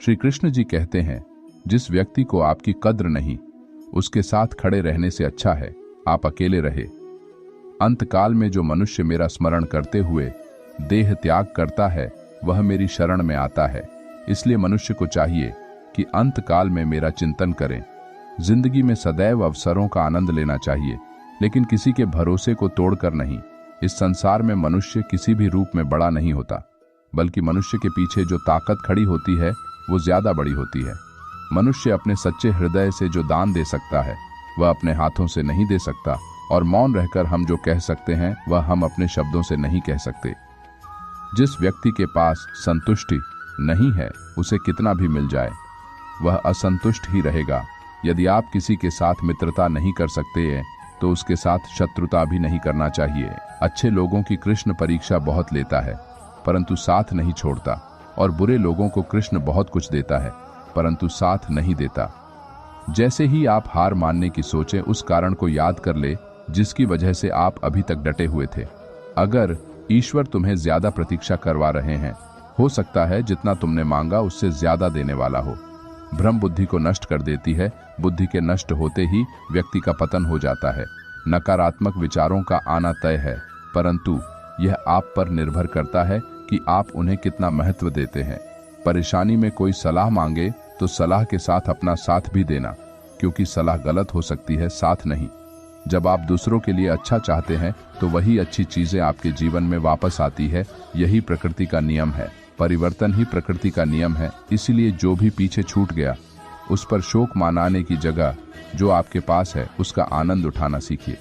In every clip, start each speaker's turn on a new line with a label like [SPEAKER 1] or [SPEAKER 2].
[SPEAKER 1] श्री कृष्ण जी कहते हैं, जिस व्यक्ति को आपकी कद्र नहीं, उसके साथ खड़े रहने से अच्छा है आप अकेले रहे। अंतकाल में जो मनुष्य मेरा स्मरण करते हुए देह त्याग करता है वह मेरी शरण में आता है। इसलिए मनुष्य को चाहिए कि अंतकाल में मेरा चिंतन करें। जिंदगी में सदैव अवसरों का आनंद लेना चाहिए, लेकिन किसी के भरोसे को तोड़कर नहीं। इस संसार में मनुष्य किसी भी रूप में बड़ा नहीं होता, बल्कि मनुष्य के पीछे जो ताकत खड़ी होती है वो ज्यादा बड़ी होती है। मनुष्य अपने सच्चे हृदय से जो दान दे सकता है वह अपने हाथों से नहीं दे सकता, और मौन रहकर हम जो कह सकते हैं वह हम अपने शब्दों से नहीं कह सकते। जिस व्यक्ति के पास संतुष्टि नहीं है उसे कितना भी मिल जाए वह असंतुष्ट ही रहेगा। यदि आप किसी के साथ मित्रता नहीं कर सकते हैं तो उसके साथ शत्रुता भी नहीं करना चाहिए। अच्छे लोगों की कृष्ण परीक्षा बहुत लेता है परंतु साथ नहीं छोड़ता, और बुरे लोगों को कृष्ण बहुत कुछ देता है परंतु साथ नहीं देता। जैसे ही आप हार मानने की सोचें उस कारण को याद कर ले जिसकी वजह से आप अभी तक डटे हुए थे। अगर ईश्वर तुम्हें ज्यादा प्रतीक्षा करवा रहे हैं, हो सकता है जितना तुमने मांगा उससे ज्यादा देने वाला हो। भ्रम बुद्धि को नष्ट कर देती है। बुद्धि के नष्ट होते ही व्यक्ति का पतन हो जाता है। नकारात्मक विचारों का आना तय है, परंतु यह आप पर निर्भर करता है कि आप उन्हें कितना महत्व देते हैं। परेशानी में कोई सलाह मांगे तो सलाह के साथ अपना साथ भी देना, क्योंकि सलाह गलत हो सकती है, साथ नहीं। जब आप दूसरों के लिए अच्छा चाहते हैं तो वही अच्छी चीजें आपके जीवन में वापस आती है। यही प्रकृति का नियम है। परिवर्तन ही प्रकृति का नियम है। इसलिए जो भी पीछे छूट गया उस पर शोक मनाने की जगह जो आपके पास है उसका आनंद उठाना सीखिए।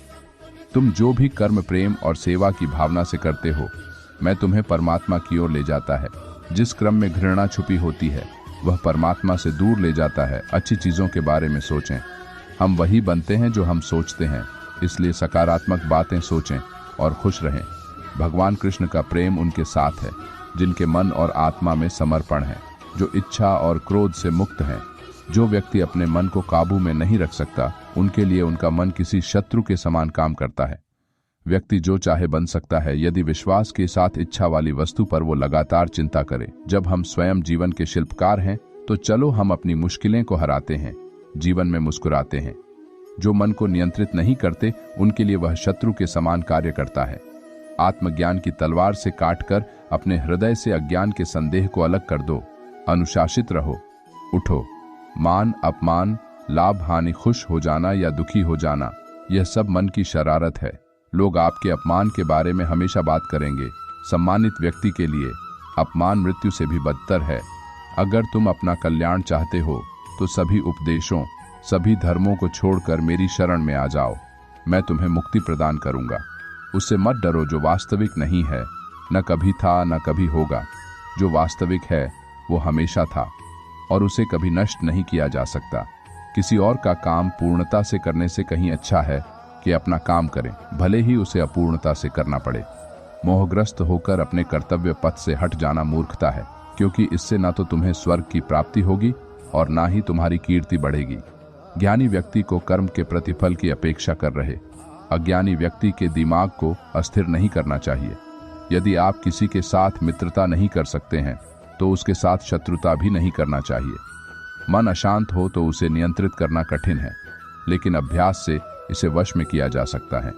[SPEAKER 1] तुम जो भी कर्म प्रेम और सेवा की भावना से करते हो मैं तुम्हें परमात्मा की ओर ले जाता है। जिस क्रम में घृणा छुपी होती है वह परमात्मा से दूर ले जाता है। अच्छी चीजों के बारे में सोचें। हम वही बनते हैं जो हम सोचते हैं, इसलिए सकारात्मक बातें सोचें और खुश रहें। भगवान कृष्ण का प्रेम उनके साथ है जिनके मन और आत्मा में समर्पण है, जो इच्छा और क्रोध से मुक्त हैं। जो व्यक्ति अपने मन को काबू में नहीं रख सकता उनके लिए उनका मन किसी शत्रु के समान काम करता है। व्यक्ति जो चाहे बन सकता है यदि विश्वास के साथ इच्छा वाली वस्तु पर वो लगातार चिंता करे। जब हम स्वयं जीवन के शिल्पकार हैं तो चलो हम अपनी मुश्किलें को हराते हैं, जीवन में मुस्कुराते हैं। जो मन को नियंत्रित नहीं करते उनके लिए वह शत्रु के समान कार्य करता है। आत्मज्ञान की तलवार से काटकर अपने हृदय से अज्ञान के संदेह को अलग कर दो। अनुशासित रहो, उठो। मान अपमान, लाभ हानि, खुश हो जाना या दुखी हो जाना, यह सब मन की शरारत है। लोग आपके अपमान के बारे में हमेशा बात करेंगे। सम्मानित व्यक्ति के लिए अपमान मृत्यु से भी बदतर है। अगर तुम अपना कल्याण चाहते हो तो सभी उपदेशों, सभी धर्मों को छोड़कर मेरी शरण में आ जाओ। मैं तुम्हें मुक्ति प्रदान करूंगा। उससे मत डरो जो वास्तविक नहीं है, न कभी था न कभी होगा। जो वास्तविक है वो हमेशा था और उसे कभी नष्ट नहीं किया जा सकता। किसी और का काम पूर्णता से करने से कहीं अच्छा है कि अपना काम करें, भले ही उसे अपूर्णता से करना पड़े। मोहग्रस्त होकर अपने कर्तव्य पथ से हट जाना मूर्खता है, क्योंकि इससे न तो तुम्हें स्वर्ग की प्राप्ति होगी और ना ही तुम्हारी कीर्ति बढ़ेगी। ज्ञानी व्यक्ति को कर्म के प्रतिफल की अपेक्षा कर रहे। अज्ञानी व्यक्ति के दिमाग को अस्थिर नहीं करना चाहिए। यदि आप किसी के साथ मित्रता नहीं कर सकते हैं तो उसके साथ शत्रुता भी नहीं करना चाहिए। मन अशांत हो तो उसे नियंत्रित करना कठिन है, लेकिन अभ्यास से इसे वश में किया जा सकता है,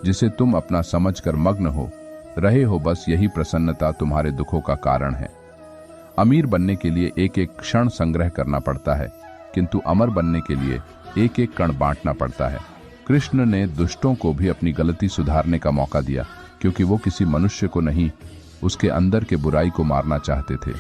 [SPEAKER 1] जिसे तुम अपना समझकर मग्न हो रहे हो। बस यही प्रसन्नता तुम्हारे दुखों का कारण है। अमीर बनने के लिए एक एक क्षण संग्रह करना पड़ता है, किंतु अमर बनने के लिए एक एक कण बांटना पड़ता है। कृष्ण ने दुष्टों को भी अपनी गलती सुधारने का मौका दिया, क्योंकि वो किसी मनुष्य को नहीं, उसके अंदर के बुराई को मारना चाहते थे।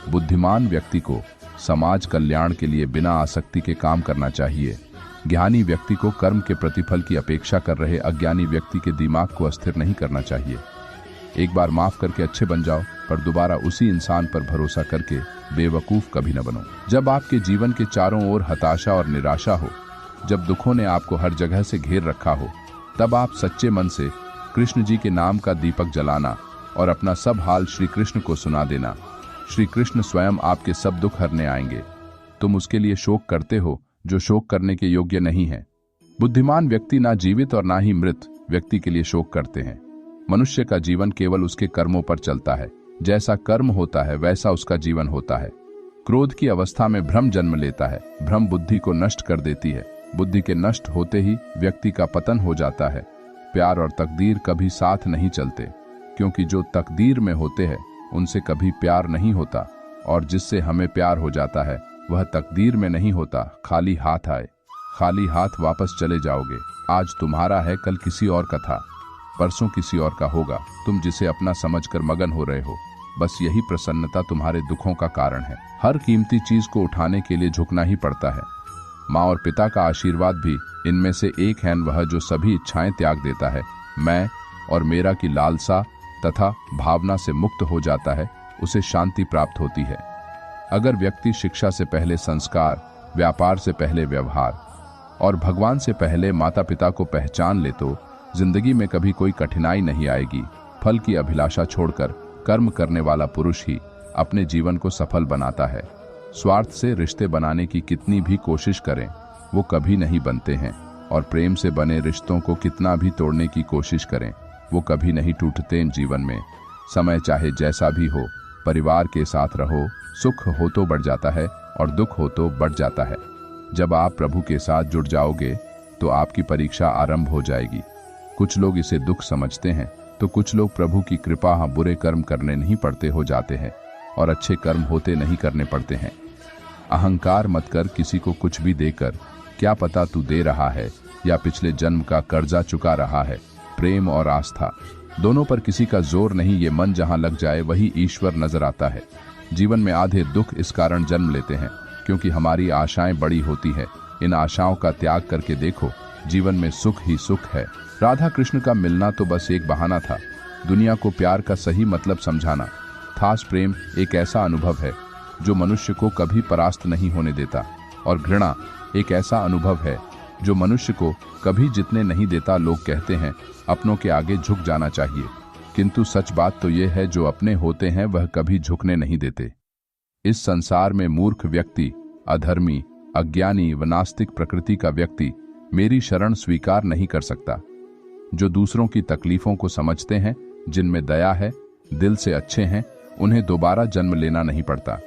[SPEAKER 1] बुद्धिमान व्यक्ति को समाज कल्याण के लिए बिना आसक्ति के काम करना चाहिए। ज्ञानी व्यक्ति को कर्म के प्रतिफल की अपेक्षा कर रहे अज्ञानी व्यक्ति के दिमाग को अस्थिर नहीं करना चाहिए। एक बार माफ करके अच्छे बन जाओ, पर दोबारा उसी इंसान पर भरोसा करके बेवकूफ कभी न बनो। जब आपके जीवन के चारों ओर हताशा और निराशा हो, जब दुखों ने आपको हर जगह से घेर रखा हो, तब आप सच्चे मन से कृष्ण जी के नाम का दीपक जलाना और अपना सब हाल श्री कृष्ण को सुना देना। श्री कृष्ण स्वयं आपके सब दुख हरने आएंगे। तुम उसके लिए शोक करते हो जो शोक करने के योग्य नहीं है। बुद्धिमान व्यक्ति ना जीवित और ना ही मृत व्यक्ति के लिए शोक करते हैं। मनुष्य का जीवन केवल उसके कर्मों पर चलता है। जैसा कर्म होता है वैसा उसका जीवन होता है। क्रोध की अवस्था में भ्रम जन्म लेता है। भ्रम बुद्धि को नष्ट कर देती है। बुद्धि के नष्ट होते ही व्यक्ति का पतन हो जाता है। प्यार और तकदीर कभी साथ नहीं चलते, क्योंकि जो तकदीर में होते हैं उनसे कभी प्यार नहीं होता, और जिससे हमें प्यार हो जाता है वह तकदीर में नहीं होता। खाली हाथ आए, खाली हाथ वापस चले जाओगे। आज तुम्हारा है, कल किसी और का था, परसों किसी और का होगा। तुम जिसे अपना समझकर मगन हो रहे हो, बस यही प्रसन्नता तुम्हारे दुखों का कारण है। हर कीमती चीज को उठाने के लिए झुकना ही पड़ता है। माँ और पिता का आशीर्वाद भी इनमें से एक है। वह जो सभी इच्छाएं त्याग देता है, मैं और मेरा की लालसा तथा भावना से मुक्त हो जाता है, उसे शांति प्राप्त होती है। अगर व्यक्ति शिक्षा से पहले संस्कार, व्यापार से पहले व्यवहार और भगवान से पहले माता पिता को पहचान ले तो जिंदगी में कभी कोई कठिनाई नहीं आएगी। फल की अभिलाषा छोड़कर कर्म करने वाला पुरुष ही अपने जीवन को सफल बनाता है। स्वार्थ से रिश्ते बनाने की कितनी भी कोशिश करें, वो कभी नहीं बनते हैं, और प्रेम से बने रिश्तों को कितना भी तोड़ने की कोशिश करें, वो कभी नहीं टूटते। जीवन में समय चाहे जैसा भी हो, परिवार के साथ रहो। सुख हो तो बढ़ जाता है और दुख हो तो बढ़ जाता है। जब आप प्रभु के साथ जुड़ जाओगे तो आपकी परीक्षा आरंभ हो जाएगी। कुछ लोग इसे दुख समझते हैं तो कुछ लोग प्रभु की कृपा बुरे कर्म करने नहीं पड़ते हो जाते हैं और अच्छे कर्म होते नहीं करने पड़ते हैं। अहंकार मत कर किसी को कुछ भी देकर, क्या पता तू दे रहा है या पिछले जन्म का कर्जा चुका रहा है। प्रेम और आस्था दोनों पर किसी का जोर नहीं, ये मन जहां लग जाए वही ईश्वर नजर आता है। जीवन में आधे दुख इस कारण जन्म लेते हैं क्योंकि हमारी आशाएं बड़ी होती है। इन आशाओं का त्याग करके देखो, जीवन में सुख ही सुख है। राधा कृष्ण का मिलना तो बस एक बहाना था, दुनिया को प्यार का सही मतलब समझाना। खास प्रेम एक ऐसा अनुभव है जो मनुष्य को कभी परास्त नहीं होने देता, और घृणा एक ऐसा अनुभव है जो मनुष्य को कभी जीतने नहीं देता। लोग कहते हैं अपनों के आगे झुक जाना चाहिए, किंतु सच बात तो यह है जो अपने होते हैं वह कभी झुकने नहीं देते। इस संसार में मूर्ख व्यक्ति, अधर्मी, अज्ञानी व नास्तिक प्रकृति का व्यक्ति मेरी शरण स्वीकार नहीं कर सकता। जो दूसरों की तकलीफों को समझते हैं, जिनमें दया है, दिल से अच्छे हैं, उन्हें दोबारा जन्म लेना नहीं पड़ता।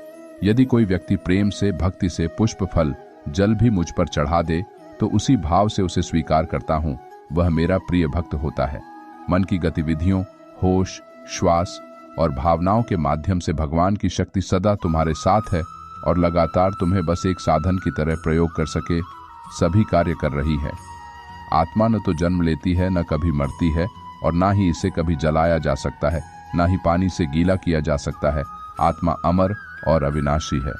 [SPEAKER 1] यदि कोई व्यक्ति प्रेम से, भक्ति से पुष्प, फल, जल भी मुझ पर चढ़ा दे तो उसी भाव से उसे स्वीकार करता हूं, वह मेरा प्रिय भक्त होता है। मन की गतिविधियों, होश, श्वास और भावनाओं के माध्यम से भगवान की शक्ति सदा तुम्हारे साथ है और लगातार तुम्हें बस एक साधन की तरह प्रयोग कर सके सभी कार्य कर रही है। आत्मा न तो जन्म लेती है, न कभी मरती है, और ना ही इसे कभी जलाया जा सकता है, ना ही पानी से गीला किया जा सकता है। आत्मा अमर और अविनाशी है।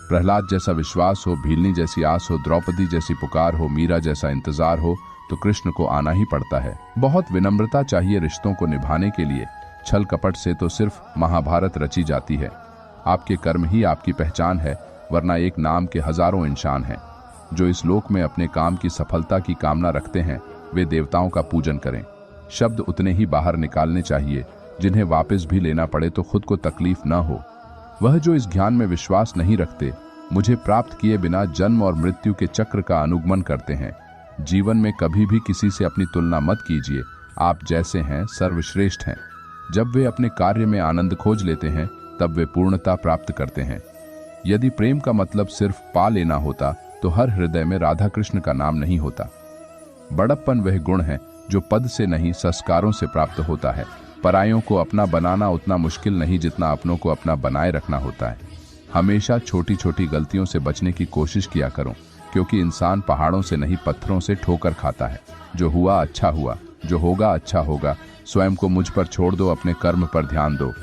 [SPEAKER 1] प्रहलाद जैसा विश्वास हो, भीलनी जैसी आस हो, द्रौपदी जैसी पुकार हो, मीरा जैसा इंतजार हो, तो कृष्ण को आना ही पड़ता है। बहुत विनम्रता चाहिए रिश्तों को निभाने के लिए। छल कपट से तो सिर्फ महाभारत रची जाती है। आपके कर्म ही आपकी पहचान है, वरना एक नाम के हजारों इंसान हैं। जो इस लोक में अपने काम की सफलता की कामना रखते हैं, वे देवताओं का पूजन करें। शब्द उतने ही बाहर निकालने चाहिए जिन्हें वापस भी लेना पड़े तो खुद को तकलीफ न हो। वह जो इस ज्ञान में विश्वास नहीं रखते, मुझे प्राप्त किए बिना जन्म और मृत्यु के चक्र का अनुगमन करते हैं। जीवन में कभी भी किसी से अपनी तुलना मत कीजिए। आप जैसे हैं सर्वश्रेष्ठ हैं। जब वे अपने कार्य में आनंद खोज लेते हैं, तब वे पूर्णता प्राप्त करते हैं। यदि प्रेम का मतलब सिर्फ पा लेना होता तो हर हृदय में राधा कृष्ण का नाम नहीं होता। बड़प्पन वह गुण है जो पद से नहीं, संस्कारों से प्राप्त होता है। परायों को अपना बनाना उतना मुश्किल नहीं जितना अपनों को अपना बनाए रखना होता है। हमेशा छोटी छोटी गलतियों से बचने की कोशिश किया करो, क्योंकि इंसान पहाड़ों से नहीं पत्थरों से ठोकर खाता है। जो हुआ अच्छा हुआ, जो होगा अच्छा होगा। स्वयं को मुझ पर छोड़ दो, अपने कर्म पर ध्यान दो।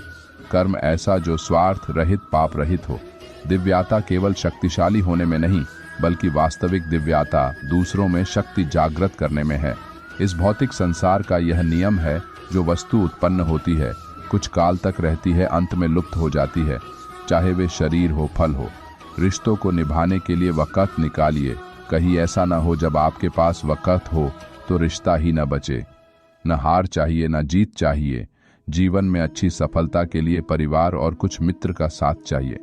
[SPEAKER 1] कर्म ऐसा जो स्वार्थ रहित, पाप रहित हो। दिव्यता केवल शक्तिशाली होने में नहीं, बल्कि वास्तविक दिव्यता दूसरों में शक्ति जागृत करने में है। इस भौतिक संसार का यह नियम है, जो वस्तु उत्पन्न होती है, कुछ काल तक रहती है, अंत में लुप्त हो जाती है। चाहे वे शरीर हो, फल हो। रिश्तों को निभाने के लिए वक़्त निकालिए। कहीं ऐसा न हो जब आपके पास वक़्त हो तो रिश्ता ही न बचे। न हार चाहिए, न जीत चाहिए। जीवन में अच्छी सफलता के लिए परिवार और कुछ मित्र का साथ चाहिए।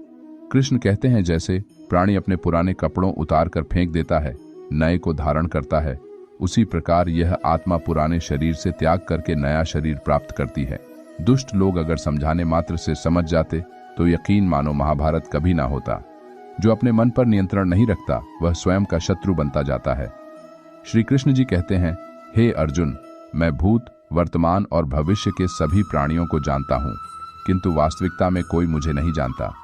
[SPEAKER 1] कृष्ण कहते हैं, जैसे प्राणी अपने पुराने कपड़ों उतार कर फेंक देता है, नए को धारण करता है, उसी प्रकार यह आत्मा पुराने शरीर से त्याग करके नया शरीर प्राप्त करती है। दुष्ट लोग अगर समझाने मात्र से समझ जाते तो यकीन मानो महाभारत कभी ना होता। जो अपने मन पर नियंत्रण नहीं रखता वह स्वयं का शत्रु बनता जाता है। श्री कृष्ण जी कहते हैं, हे अर्जुन, मैं भूत, वर्तमान और भविष्य के सभी प्राणियों को जानता हूं, किंतु वास्तविकता में कोई मुझे नहीं जानता।